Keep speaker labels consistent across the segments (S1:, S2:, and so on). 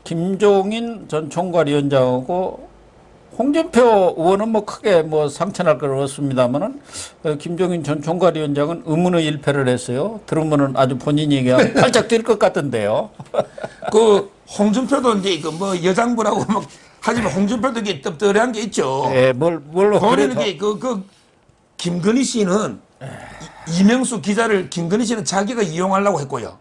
S1: 김종인 전 총괄위원장하고 홍준표 의원은 뭐 크게 뭐 상처날 건 없습니다만은 김종인 전 총괄위원장은 의문의 일패를 했어요. 들으면은 아주 본인이 그냥 팔짝 뛸 것 같던데요.
S2: 그 홍준표도 이제 그 뭐 여장부라고 막 하지만 홍준표도 이게 떳떳한 게 있죠.
S1: 예, 뭘로
S2: 거기는
S1: 그래서
S2: 게 김건희 씨는 이명수 기자를 김건희 씨는 자기가 이용하려고 했고요.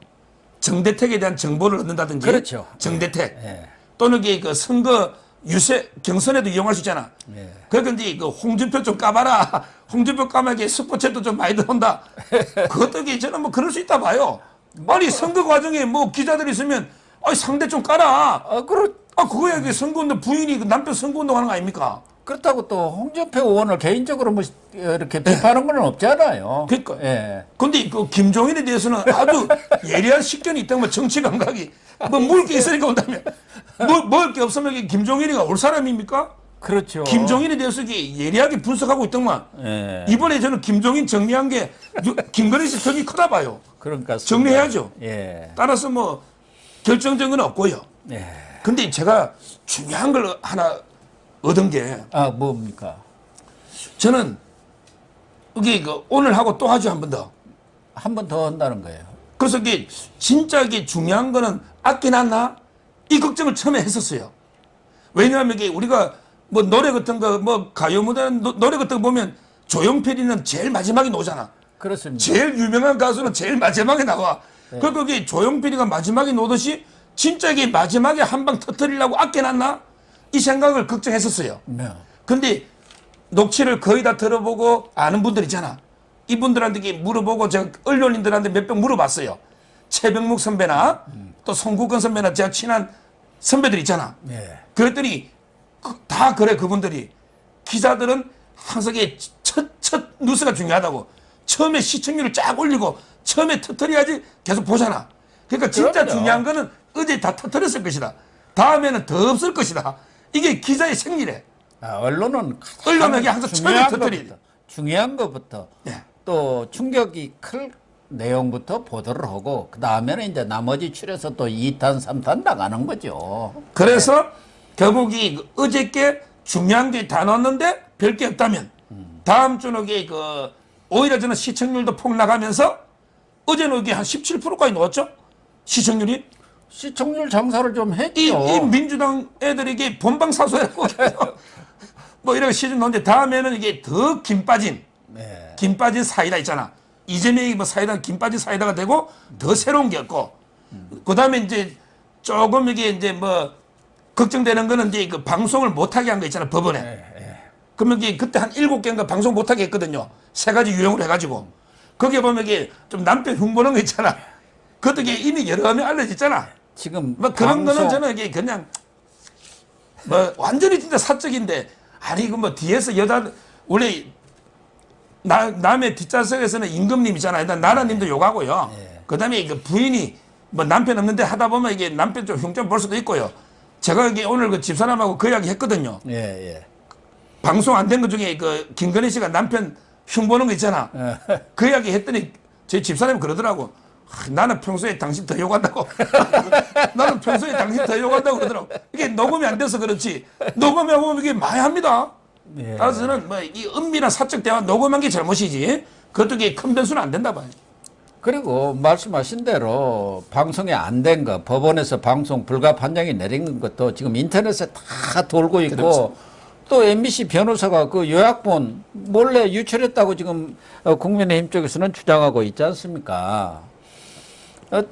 S2: 정대택에 대한 정보를 얻는다든지,
S1: 그렇죠.
S2: 정대택
S1: 예.
S2: 또는 그 선거 유세 경선에도 이용할 수 있잖아.
S1: 예.
S2: 그러니까 이제 그 홍준표 좀 까봐라. 홍준표 까마게 스포츠도 좀 많이 들어온다. 그것도 저는 뭐 그럴 수 있다 봐요. 아니 선거 과정에 뭐 기자들이 있으면 아니 상대 좀 까라. 그거야 그 선거운동 부인이 그 남편 선거운동 하는 거 아닙니까?
S1: 그렇다고 또 홍준표 의원을 개인적으로 뭐 이렇게 비판하는 건 없잖아요.
S2: 그러니까.
S1: 예.
S2: 근데 그 김종인에 대해서는 아주 예리한 식견이 있다면 뭐 정치 감각이 뭐 먹을 게 있으니까 온다면 먹을 게 없으면 김종인이가 올 사람입니까?
S1: 그렇죠.
S2: 김종인에 대해서 예리하게 분석하고 있더만.
S1: 예.
S2: 이번에 저는 김종인 정리한 게 김건희 씨 덕이 크다 봐요.
S1: 그러니까
S2: 정리해야죠.
S1: 예.
S2: 따라서 뭐 결정적인 건 없고요.
S1: 예.
S2: 근데 제가 중요한 걸 하나 얻은 게
S1: 뭡니까?
S2: 저는 이게 오늘 하고 또 하죠 한 번 더.
S1: 한 번 더 한다는 거예요.
S2: 그래서 이게 진짜 이게 중요한 거는 아껴놨나? 이 걱정을 처음에 했었어요. 왜냐하면 이게 우리가 뭐 노래 같은 거 뭐 가요 무대 노래 같은 거 보면 조용필이는 제일 마지막에 나오잖아.
S1: 그렇습니다.
S2: 제일 유명한 가수는 제일 마지막에 나와. 그러니까 이게 조용필이가 마지막에 나오듯이 진짜 이게 마지막에 한 방 터뜨리려고 아껴놨나? 이 생각을 걱정했었어요.
S1: 네.
S2: 근데 녹취를 거의 다 들어보고 아는 분들 있잖아. 이분들한테 물어보고 제가 언론인들한테 몇 번 물어봤어요. 최병묵 선배나 또 송국건 선배나 제가 친한 선배들 있잖아.
S1: 네.
S2: 그랬더니 다 그래 그분들이. 기자들은 항상 첫 뉴스가 중요하다고. 처음에 시청률을 쫙 올리고 처음에 터뜨려야지 계속 보잖아. 그러니까 진짜
S1: 그럼요.
S2: 중요한 거는 어제 다 터뜨렸을 것이다. 다음에는 더 없을 것이다. 이게 기자의 생리래. 언론에게 항상 처음에 터뜨려야 돼.
S1: 중요한 것부터
S2: 네.
S1: 또 충격이 클 내용부터 보도를 하고 그 다음에는 이제 나머지 추려서 또 2탄, 3탄 나가는 거죠.
S2: 그래서 결국 어저께 중요한 게 다 넣었는데 별 게 없다면 다음 주는 오히려 저는 시청률도 폭락하면서 어제는 이게 한 17%까지 넣었죠? 시청률이.
S1: 시청률 장사를 좀 했죠.
S2: 이 민주당 애들에게 본방사수했고 뭐 이렇게 시즌 넣는데 다음에는 이게 더 김 빠진
S1: 네.
S2: 김 빠진 사이다 있잖아. 이재명이 뭐 사이다 김 빠진 사이다가 되고 더 새로운 게 없고 그다음에 이제 조금 이게 뭐 걱정되는 거는 이제 그 방송을 못하게 한 거 있잖아 법원에. 그러면 이게 그때 한 7개인가 방송 못하게 했거든요. 3가지 유형으로 해가지고 거기에 보면 이게 좀 남편 흉보는 거 있잖아. 그것도 이게 이미 여러 명 알려졌잖아.
S1: 지금
S2: 뭐 그런 거는 저는 이게 그냥 뭐 완전히 진짜 사적인데 아니 그 뭐 뒤에서 여자 원래 남의 뒷좌석에서는 임금님이잖아요. 일단 나라님도 욕하고요. 그다음에 그 부인이 뭐 남편 없는데 하다 보면 이게 남편 좀 흉 좀 볼 수도 있고요. 제가 이게 오늘 그 집사람하고 그 이야기 했거든요.
S1: 예.
S2: 방송 안 된 것 중에 그 김건희 씨가 남편 흉 보는 거 있잖아. 그 이야기 했더니 제 집사람이 그러더라고. 나는 평소에 당신 더 욕한다고. 나는 평소에 당신 더 욕한다고 그러더라고. 이게 녹음이 안 돼서 그렇지. 녹음해 보면 이게 많이 합니다.
S1: 예.
S2: 따라서 저는 뭐 이 은밀한 사적 대화 녹음한 게 잘못이지. 그것도 큰 변수는 안 된다 봐요.
S1: 그리고 말씀하신 대로 방송이 안 된 거, 법원에서 방송 불가 판정이 내린 것도 지금 인터넷에 다 돌고 있고
S2: 그렇죠.
S1: 또 MBC 변호사가 그 요약본 몰래 유출했다고 지금 국민의힘 쪽에서는 주장하고 있지 않습니까?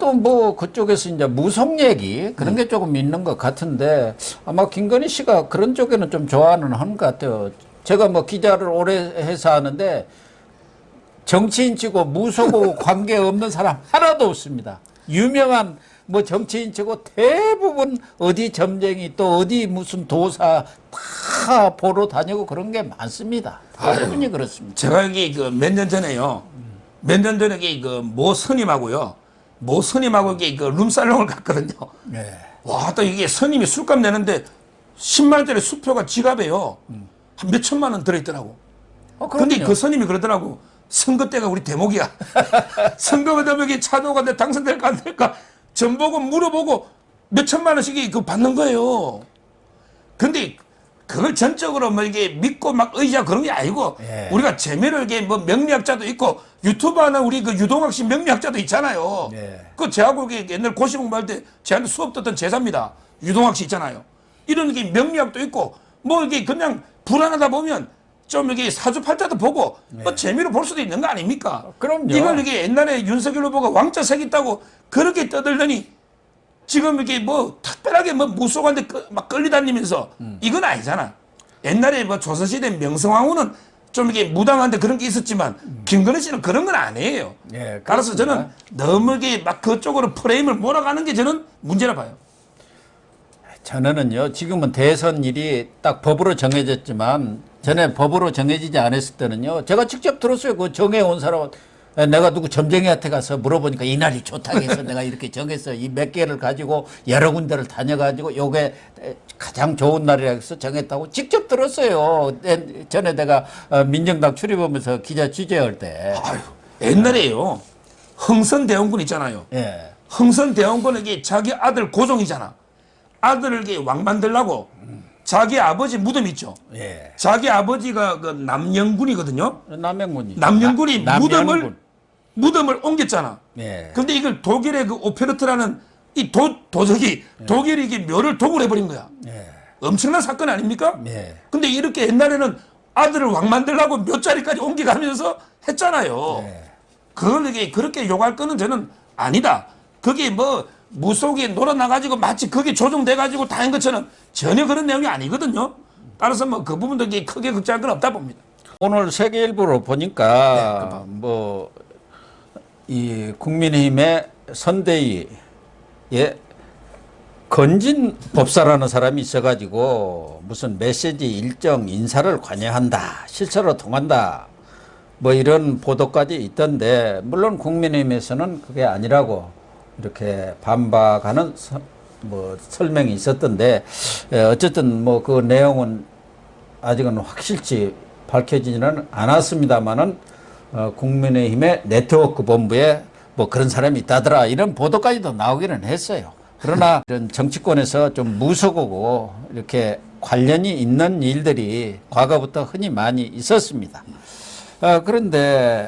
S1: 또 뭐 그쪽에서 이제 무속 얘기 그런 게 조금 있는 것 같은데 아마 김건희 씨가 그런 쪽에는 좀 좋아하는 것 같아요. 제가 뭐 기자를 오래 해서 하는데 정치인치고 무속하고 관계없는 사람 하나도 없습니다. 유명한 뭐 정치인치고 대부분 어디 점쟁이 또 어디 무슨 도사 다 보러 다니고 그런 게 많습니다. 대부분이 그렇습니다.
S2: 제가 여기 몇 년 전에요. 몇 년 전에 모 스님하고요. 모 스님하고 그 룸살롱을 갔거든요.
S1: 네.
S2: 와, 또 이게 스님이 술값 내는데 10만 원짜리 수표가 지갑에요. 한 몇 천만 원 들어있더라고. 근데
S1: 그럼요.
S2: 그 스님이 그러더라고. 선거 때가 우리 대목이야. 선거가 되면 차도가 내 당선될까 안 될까 전보고 물어보고 몇 천만 원씩 그 받는 거예요. 근데 그걸 전적으로 뭐 이게 믿고 막 의지하고 그런 게 아니고
S1: 예.
S2: 우리가 재미를 이게 뭐 명리학자도 있고 유튜브 하는 우리 그 유동학 씨 명리학자도 있잖아요.
S1: 예.
S2: 그 저하고 이게 옛날 고시 공부할 때 저한테 수업 듣던 제자입니다. 유동학 씨 있잖아요. 이런 게 명리학도 있고 뭐 이게 그냥 불안하다 보면 좀 이게 사주팔자도 보고 뭐 재미로 볼 수도 있는 거 아닙니까?
S1: 그럼요.
S2: 이걸 이게 옛날에 윤석열 후보가 왕자색 있다고 그렇게 떠들더니 지금 이게 뭐 특별하게 뭐 무속한데 막 끌리다니면서 이건 아니잖아. 옛날에 뭐 조선시대 명성황후는 좀 이게 무당한데 그런 게 있었지만 김건희 씨는 그런 건 아니에요.
S1: 예,
S2: 따라서
S1: 그렇습니다.
S2: 저는 너무 이게 막 그쪽으로 프레임을 몰아가는 게 저는 문제라 봐요.
S1: 저는요, 지금은 대선일이 딱 법으로 정해졌지만 전에 법으로 정해지지 않았을 때는요, 제가 직접 들었어요. 그 정해온 사람, 내가 누구 점쟁이한테 가서 물어보니까 이날이 좋다고 해서 내가 이렇게 정했어. 이 몇 개를 가지고 여러 군데를 다녀가지고 요게 가장 좋은 날이라 해서 정했다고 직접 들었어요. 전에 내가 민정당 출입하면서 기자 취재할 때.
S2: 아유, 옛날에요. 흥선대원군 있잖아요.
S1: 예.
S2: 흥선대원군은 이게 자기 아들 고종이잖아. 아들을 이게 왕 만들라고 자기 아버지 무덤 있죠.
S1: 예.
S2: 자기 아버지가 그 남영군이거든요.
S1: 남영군이.
S2: 남영군이
S1: 남영군.
S2: 무덤을 옮겼잖아.
S1: 예.
S2: 근데 이걸 독일의 그 오페르트라는 이 도적이 독일이 이게 묘를 독을 해버린 거야.
S1: 예.
S2: 엄청난 사건 아닙니까?
S1: 예.
S2: 근데 이렇게 옛날에는 아들을 왕 만들라고 묘자리까지 옮겨가면서 했잖아요.
S1: 예.
S2: 그걸 이게 그렇게 욕할 거는 저는 아니다. 그게 뭐 무속에 놀아나가지고 마치 그게 조정돼가지고 다 한 것처럼 전혀 그런 내용이 아니거든요. 따라서 뭐 그 부분도 이게 크게 걱정할 건 없다 봅니다.
S1: 오늘 세계일보로 보니까 뭐 이 국민의힘의 선대위에 건진 법사라는 사람이 있어가지고 무슨 메시지 일정 인사를 관여한다, 실체로 통한다, 뭐 이런 보도까지 있던데 물론 국민의힘에서는 그게 아니라고 이렇게 반박하는 뭐 설명이 있었던데 어쨌든 뭐 그 내용은 아직은 확실치 밝혀지지는 않았습니다만은 국민의힘의 네트워크 본부에 뭐 그런 사람이 있다더라 이런 보도까지도 나오기는 했어요. 그러나 이런 정치권에서 좀 무서고 이렇게 관련이 있는 일들이 과거부터 흔히 많이 있었습니다. 그런데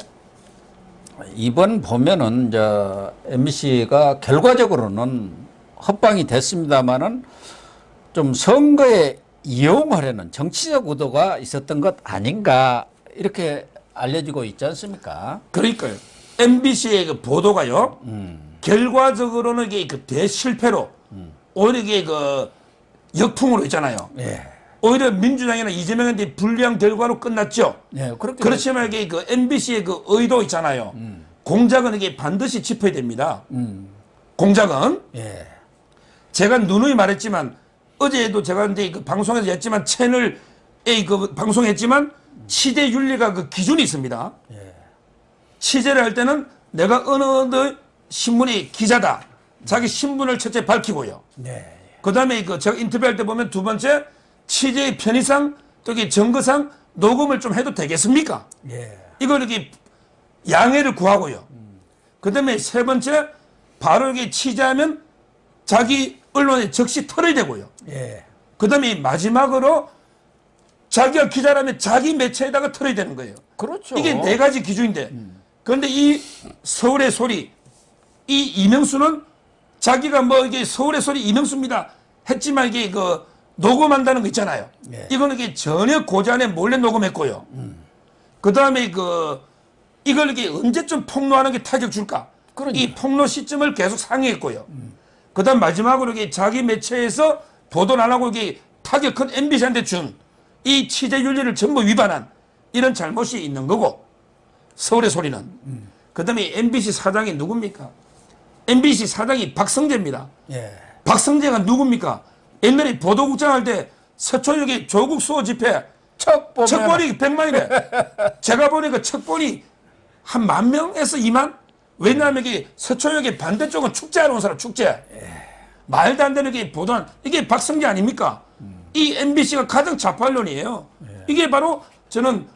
S1: 이번 보면은 MBC가 결과적으로는 합방이 됐습니다만은 좀 선거에 이용하려는 정치적 의도가 있었던 것 아닌가 이렇게 알려지고 있지 않습니까?
S2: 그러니까요. MBC의 그 보도가요. 결과적으로는 이게 그 대실패로 오히려 이게 그 역풍으로 있잖아요.
S1: 예.
S2: 오히려 민주당이나 이재명한테 불리한 결과로 끝났죠.
S1: 예, 그렇게
S2: 그렇지만 이게 그 MBC의 그 의도 있잖아요. 공작은 이게 반드시 짚어야 됩니다. 공작은
S1: 예.
S2: 제가 누누이 말했지만 어제도 제가 이제 그 방송에서 했지만 채널 A 그 방송했지만 취재 윤리가 그 기준이 있습니다.
S1: 예.
S2: 취재를 할 때는 내가 어느 신문의 기자다. 자기 신분을 첫째 밝히고요.
S1: 네.
S2: 그 다음에 그 제가 인터뷰할 때 보면 두 번째 취재의 편의상 또 이게 증거상 녹음을 좀 해도 되겠습니까?
S1: 예.
S2: 이걸 이렇게 양해를 구하고요. 그 다음에 세 번째 바로 이게 취재하면 자기 언론에 즉시 털어야 되고요.
S1: 예.
S2: 그 다음에 마지막으로 자기가 기자라면 자기 매체에다가 털어야 되는 거예요.
S1: 그렇죠.
S2: 이게 네 가지 기준인데 그런데 이 서울의 소리 이 이명수는 자기가 뭐 이게 서울의 소리 이명수입니다 했지만 이게 그 녹음한다는 거 있잖아요.
S1: 예.
S2: 이거는 이게 전혀 고지안에 몰래 녹음했고요. 그 다음에 그 이걸 이게 언제쯤 폭로하는 게 타격 줄까?
S1: 그러니까.
S2: 이 폭로 시점을 계속 상의했고요. 그 다음 마지막으로 이게 자기 매체에서 보도를 안 하고 이게 타격 큰 MBC한테 준 이 취재 윤리를 전부 위반한 이런 잘못이 있는 거고 서울의 소리는 그 다음에 MBC 사장이 누굽니까? MBC 사장이 박성재입니다.
S1: 예.
S2: 박성재가 누굽니까? 옛날에 보도국장 할 때 서초역에 조국 수호 집회 척본이 100만이래. 제가 보니까 척본이 한 10,000명에서 2만? 왜냐하면 이게 서초역의 반대쪽은 축제하러 온 사람 축제. 말도 안 되는 게 보도한 이게 박성재 아닙니까? 이 MBC가 가장 좌파언론이에요. 이게 바로 저는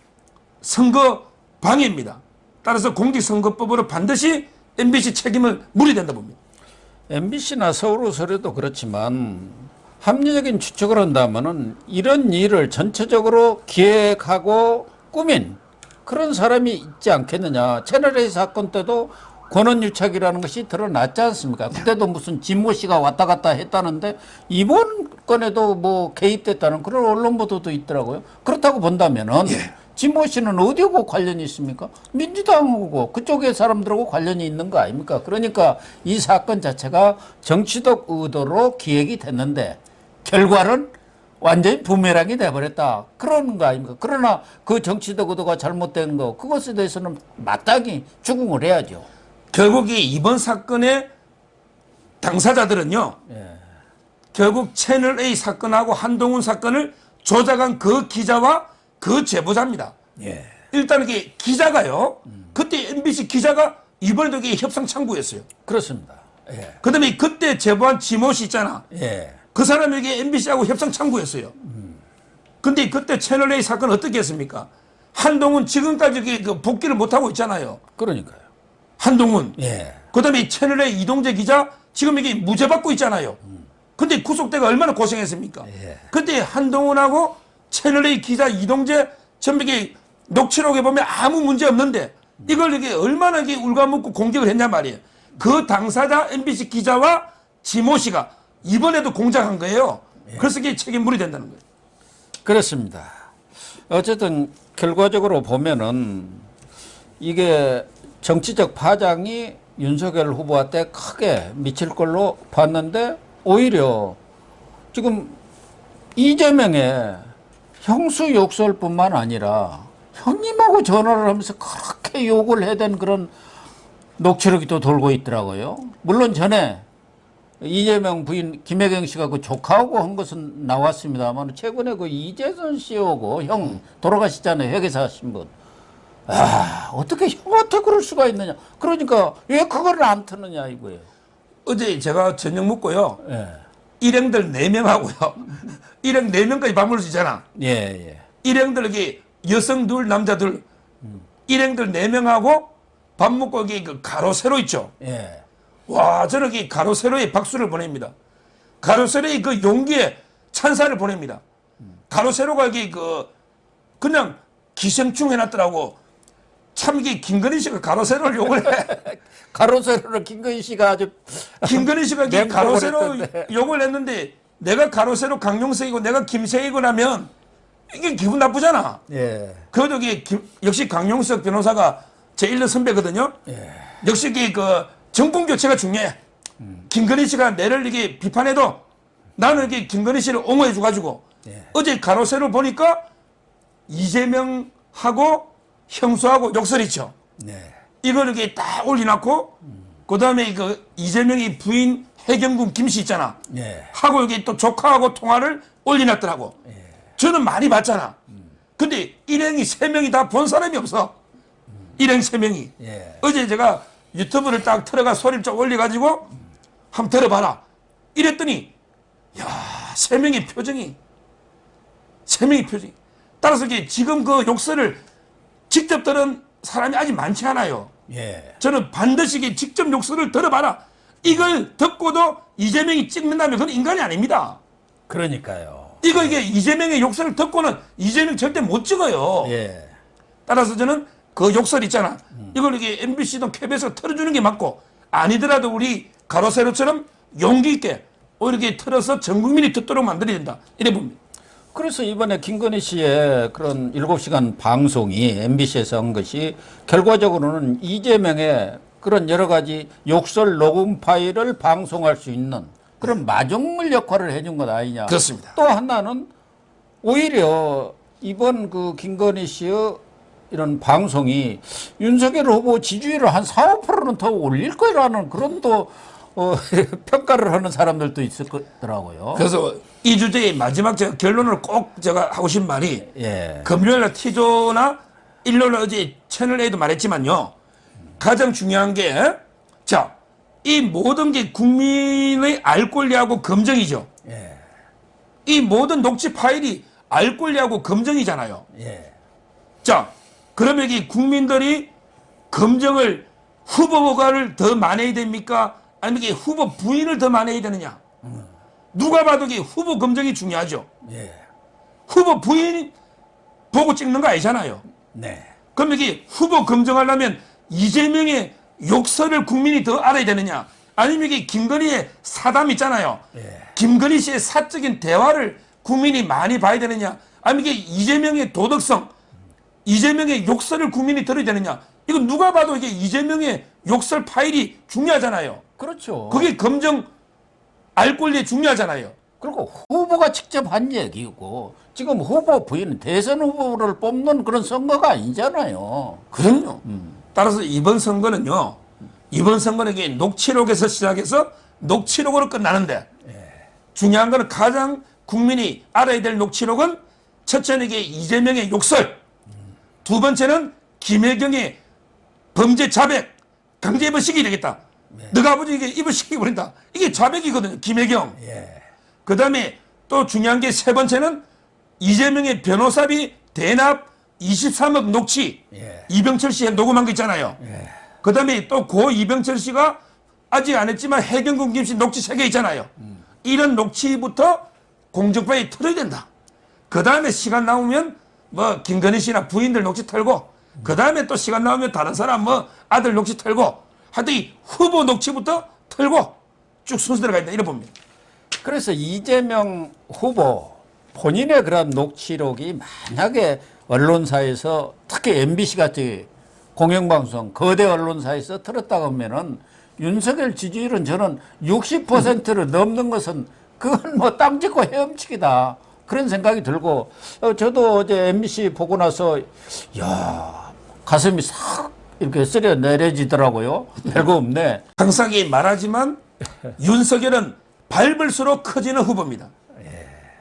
S2: 선거 방해입니다. 따라서 공직선거법으로 반드시 MBC 책임을 물어야 된다 봅니다.
S1: MBC나 서울호설에도 그렇지만 합리적인 추측을 한다면은 이런 일을 전체적으로 기획하고 꾸민 그런 사람이 있지 않겠느냐. 채널A 사건 때도 권한유착이라는 것이 드러났지 않습니까? 그때도 무슨 진모 씨가 왔다 갔다 했다는데 이번 건에도 뭐 개입됐다는 그런 언론 보도도 있더라고요. 그렇다고 본다면은 진모 씨는 어디하고 관련이 있습니까? 민주당하고 그쪽의 사람들하고 관련이 있는 거 아닙니까? 그러니까 이 사건 자체가 정치적 의도로 기획이 됐는데 결과는 완전히 부메랑이 돼버렸다. 그런 거 아닙니까? 그러나 그 정치적 의도가 잘못된 거 그것에 대해서는 마땅히 추궁을 해야죠.
S2: 결국 이번 사건의 당사자들은요. 결국 채널A 사건하고 한동훈 사건을 조작한 그 기자와 그 제보자입니다. 일단 이게 기자가요. 그때 MBC 기자가 이번에도 이게 협상 창구였어요.
S1: 그렇습니다.
S2: 그다음에 그때 제보한 지모 씨 있잖아. 그 사람에게 MBC하고 협상 창구였어요. 근데 그때 채널A 사건 어떻게 했습니까? 한동훈 지금까지 그 복귀를 못하고 있잖아요.
S1: 그러니까요.
S2: 한동훈. 그다음에 채널A 이동재 기자 지금 이게 무죄 받고 있잖아요. 근데 구속대가 얼마나 고생했습니까? 그때 한동훈하고 채널A 기자 이동재 전백이 녹취록에 보면 아무 문제 없는데 이걸 이게 얼마나 이게 울가먹고 공격을 했냐 말이에요. 그 당사자 MBC 기자와 지모 씨가 이번에도 공작한 거예요. 그래서 이게 책임물이 된다는 거예요.
S1: 그렇습니다. 어쨌든 결과적으로 보면은 이게 정치적 파장이 윤석열 후보한테 크게 미칠 걸로 봤는데 오히려 지금 이재명의 형수 욕설뿐만 아니라 형님하고 전화를 하면서 그렇게 욕을 해댄 그런 녹취록이 또 돌고 있더라고요. 물론 전에 이재명 부인 김혜경 씨가 그 조카하고 한 것은 나왔습니다만 최근에 그 이재선 씨하고 형 돌아가시잖아요. 회계사 하신 분. 아, 어떻게 형한테 그럴 수가 있느냐. 그러니까 왜 그걸 안 트느냐 이거예요.
S2: 어제 제가 저녁 먹고요. 일행들 4명하고요. 일행 4명까지 밥 먹을 수 있잖아. 일행들 여기 여성 둘 남자 둘 일행들 4명하고 밥 먹고 여기 그 가로 세로 있죠. 와, 저는 이 가로 세로에 박수를 보냅니다. 가로 세로의 그 용기에 찬사를 보냅니다. 가로 세로가 여기 그냥 기생충 해놨더라고. 참 이게 김건희 씨가 가로 세로를 욕을 해.
S1: 가로 세로를 김건희 씨가 아주
S2: 김건희 씨가 이게 가로 세로
S1: 했던데.
S2: 욕을 했는데 내가 가로 세로 강용석이고 내가 김세희고 나면 이게 기분 나쁘잖아. 그래도 이게 역시 강용석 변호사가 제 1년 선배거든요. 역시 이게 정권 교체가 중요해. 김건희 씨가 내를 이게 비판해도 나는 이게 김건희 씨를 옹호해 줘가지고 어제 가로 세로 보니까 이재명하고 형수하고 욕설이죠. 이걸 이렇게 딱 올려놓고 그다음에 이재명이 부인 해경군 김씨 있잖아. 하고 여기 또 조카하고 통화를 올려놨더라고. 저는 많이 봤잖아. 근데 일행이 3명이 다 본 사람이 없어. 일행 3명이. 어제 제가 유튜브를 딱 틀어가 소리를 좀 올려가지고 한번 들어봐라. 이랬더니 야, 3명의 표정이 따라서 이게 지금 그 욕설을 직접 들은 사람이 아직 많지 않아요. 저는 반드시 이게 직접 욕설을 들어봐라. 이걸 듣고도 이재명이 찍는다면 그건 인간이 아닙니다.
S1: 그러니까요.
S2: 이게 이재명의 욕설을 듣고는 이재명 절대 못 찍어요. 따라서 저는 그 욕설 있잖아. 이걸 이게 MBC도 KBS가 틀어주는 게 맞고 아니더라도 우리 가로세로처럼 용기 있게 이렇게 틀어서 전 국민이 듣도록 만들어야 된다. 이래 봅니다.
S1: 그래서 이번에 김건희 씨의 그런 7시간 방송이 MBC에서 한 것이 결과적으로는 이재명의 그런 여러 가지 욕설 녹음 파일을 방송할 수 있는 그런 마중물 역할을 해준 것 아니냐.
S2: 그렇습니다.
S1: 또 하나는 오히려 이번 그 김건희 씨의 이런 방송이 윤석열 후보 지지율을 한 4, 5%는 더 올릴 거라는 그런 또 평가를 하는 사람들도 있을 거더라고요.
S2: 그래서 이 주제의 마지막 제가 결론을 꼭 제가 하고 싶은 말이 금요일날 T조나 일요일 어제 채널A도 말했지만요. 가장 중요한 게 자, 이 모든 게 국민의 알 권리하고 검증이죠. 이 모든 녹취 파일이 알 권리하고 검증이잖아요. 자, 그러면 이 국민들이 검증을 후보가를 더 많이 해야 됩니까? 아니면 이게 후보 부인을 더 많이 해야 되느냐? 누가 봐도 이게 후보 검증이 중요하죠.
S1: 예.
S2: 후보 부인 보고 찍는 거 아니잖아요.
S1: 네.
S2: 그럼 이게 후보 검증하려면 이재명의 욕설을 국민이 더 알아야 되느냐? 아니면 이게 김건희의 사담 있잖아요.
S1: 예.
S2: 김건희 씨의 사적인 대화를 국민이 많이 봐야 되느냐? 아니면 이게 이재명의 도덕성, 이재명의 욕설을 국민이 들어야 되느냐? 이거 누가 봐도 이게 이재명의 욕설 파일이 중요하잖아요.
S1: 그렇죠.
S2: 그게 검증 알 권리에 중요하잖아요.
S1: 그리고 후보가 직접 한 얘기고 지금 후보 부인은 대선 후보를 뽑는 그런 선거가 아니잖아요.
S2: 그럼요. 따라서 이번 선거는요. 이번 선거는 이게 녹취록에서 시작해서 녹취록으로 끝나는데 중요한 거는 가장 국민이 알아야 될 녹취록은 첫째는 이게 이재명의 욕설, 두 번째는 김혜경의 범죄 자백, 강제 입원시키게 되겠다. 너가 아버지 이게 입원시키게 버린다. 이게 자백이거든요. 김혜경.
S1: 예.
S2: 그 다음에 또 중요한 게 세 번째는 이재명의 변호사비 대납 23억 녹취.
S1: 예.
S2: 이병철 씨에 녹음한 거 있잖아요.
S1: 예.
S2: 그 다음에 또 고 이병철 씨가 아직 안 했지만 해경군 김씨 녹취 3개 있잖아요. 이런 녹취부터 공정파에 털어야 된다. 그 다음에 시간 나오면 뭐 김건희 씨나 부인들 녹취 털고 그 다음에 또 시간 나오면 다른 사람 뭐 아들 녹취 털고 하여튼 이 후보 녹취부터 털고 쭉 순서대로 가야 된다. 이래 봅니다.
S1: 그래서 이재명 후보 본인의 그런 녹취록이 만약에 언론사에서 특히 MBC 같이 공영방송 거대 언론사에서 틀었다고 하면은 윤석열 지지율은 저는 60%를 넘는 것은 그건 뭐 땅 짚고 헤엄치기다 그런 생각이 들고 저도 어제 MBC 보고 나서 야 가슴이 싹 이렇게 쓰려 내려지더라고요. 별거 없네.
S2: 항상 말하지만 윤석열은 밟을수록 커지는 후보입니다.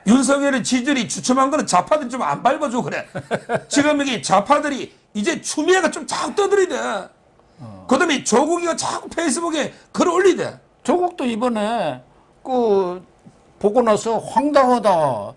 S2: 윤석열의 지지율이 주춤한 거는 좌파들이 좀 안 밟아줘 그래. 지금 여기 좌파들이 이제 추미애가 좀 자꾸 떠들이대. 그다음에 조국이가 자꾸 페이스북에 글 올리대.
S1: 조국도 이번에 그 보고 나서 황당하다.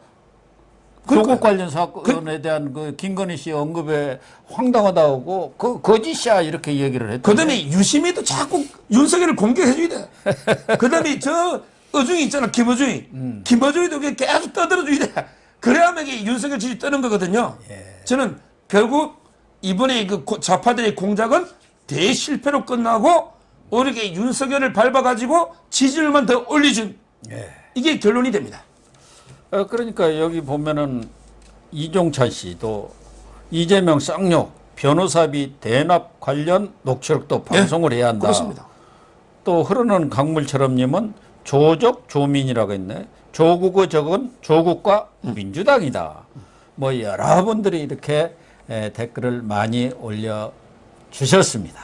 S1: 조국 관련 사건에 대한 그 김건희 씨 언급에 황당하다고 그 거짓이야 이렇게 얘기를 했대.
S2: 그다음에 유시민도 자꾸 윤석열을 공격해줘야 돼. 그다음에 저 어중이 있잖아 김어중이. 김어중이도 계속 떠들어줘야 돼. 그래야만 이게 윤석열 지지 뜨는 거거든요. 저는 결국 이번에 그 좌파들의 공작은 대실패로 끝나고 오히려 윤석열을 밟아가지고 지지율만 더 올려준 이게 결론이 됩니다.
S1: 그러니까 여기 보면은 이종찬 씨도 이재명 쌍욕 변호사비 대납 관련 녹취록도 방송을 해야 한다.
S2: 그렇습니다.
S1: 또 흐르는 강물처럼님은 조적 조민이라고 했네. 조국의 적은 조국과 민주당이다. 뭐 여러분들이 이렇게 댓글을 많이 올려 주셨습니다.